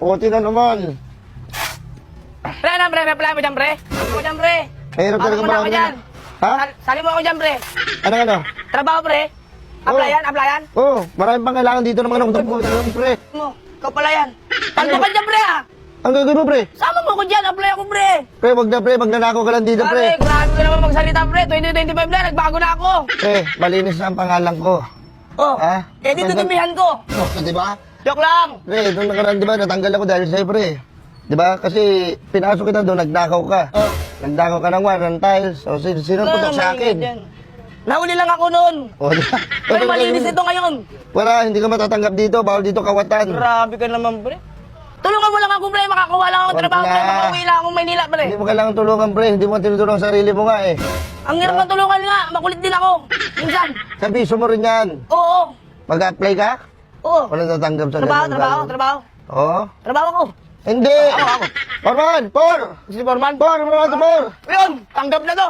Puti na naman. Pre, ano, pre? May apply mo dyan, pre? Sali mo dyan, pre. Mahirap talaga Pasok mo na ako marami dyan. Ha? Sali mo ako dyan, pre. Ano? Trabaho, pre. Applyan, applyan. Oo, marami pang kailangan dito ng mga nagtutulong, pre. Mo, ikaw pala yan. Talbo ka dyan, pre, ha? Ang gagawin mo, pre? Sama mo ko dyan, apply ako, pre. Pre, wag na, pre. Magnanakaw ka lang dito, Pare, pre. grabe ka naman magsalita, pre. 2025 na, nagbago na ako. Pre, malinis na ang pangalan ko. Oh, Ha? eh, dito tumihan ko. Oh, di ba? Joke lang. Pre, doon nakaraan, di ba, natanggal ako dahil sa'yo, pre. Di ba? Kasi pinasok kita doon, nagnakaw ka. Oh. Nagnakaw ka ng wire, ng tiles. O, sino putok sa akin? Nahuli lang ako noon. O, di ba? Pero malinis ito ngayon. Wala, hindi ka matatanggap dito. Bawal dito kawatan. Grabe ka naman, pre. Tulungan mo lang ako, pre. Makakuha lang ako Wag trabaho, pre. na. Makauwi lang akong Maynila, pre. Hindi mo kailangan tulungan, pre. Hindi mo tinutulong ang sarili mo nga, eh. Ang hirap ng tulungan nga. Makulit din ako. Minsan. Sa piso mo rin yan. Oo. Mag-apply ka? Oo. Wala natanggap sa Trabaho, ganun trabaho, bagay. trabaho. Oo? Trabaho ko. Hindi! Ako. Forman! Por! Si Forman. Por! Ayun, tanggap na to.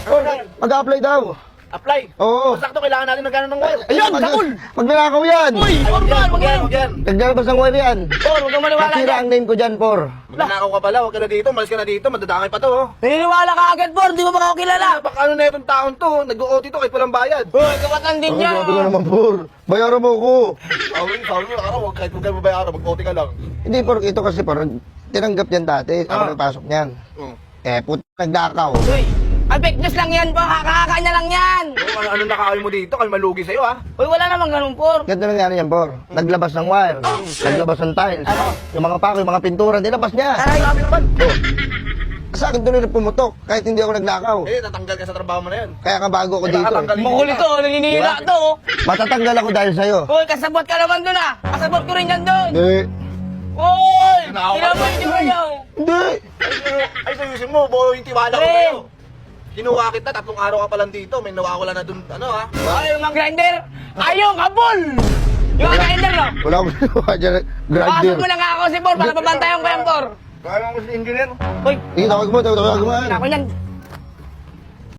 Por! Mag-apply daw. Apply. Oo. Sakto, kailangan natin magkano ng wire. Ayun, sakul. Magnanakaw yan! Uy, Forman, wag yan. yan. Naglalabas ng wire yan. Por, wag kang maniwala Nasira dyan. ang name ko dyan, Por. Magnanakaw ka pala, huwag ka na dito, malis ka na dito, madadakay pa to. Oh. Naniniwala ka agad, Por. Di mo ba ako kilala? Baka ano na itong taon to, nag-OT to, kahit walang bayad. Uy, kapatan din Ang niya. grabe ka naman, Por. Bayaran mo ko. Sabi mo, araw, kahit huwag kayo mabayara, mag-OT ka lang. Hindi, Por. Ito kasi, Por. Tinanggap yan dati. Ako nagpasok niyan. Nagnakaw. Uy, ay, fake news lang yan, po. Kakakanya lang yan. Ano nakakawin mo dito, kami malugi sa'yo ha. Uy, wala namang ganun, Por. Ganito nangyari yan, Por. Naglabas ng wire. Naglabas ng tiles. Yung mga pako, yung mga pintura, nilabas niya. Aray, grabe naman. Sa akin doon na pumutok, kahit hindi ako nagnakaw. Eh, natanggal ka sa trabaho mo na yan. Kaya ka bago ako dito. nakatanggal. Makulit to, naninira Diba? to. Matatanggal ako dahil sa'yo. Uy, kasabot ka naman dun, ah. Kasabot ko rin yan dun. Hindi. Uy, Tinawag tinaboy, ka. di ba yan? Hindi. Ay, sayusin mo, buo yung tiwala ko Pre. sa'yo. Kinuha kita, 3 araw ka pa lang dito, may nawawala na dun, ano ha. Ay, yung mga grinder. Ayaw, kabul. Yung mga grinder, no? Wala akong ginawa dyan. Pasok Grinder. mo na nga ako si Por para pabantayan ko yan, Por. Kaya mo si engineer. Uy, Hindi, tawag mo. ako yan.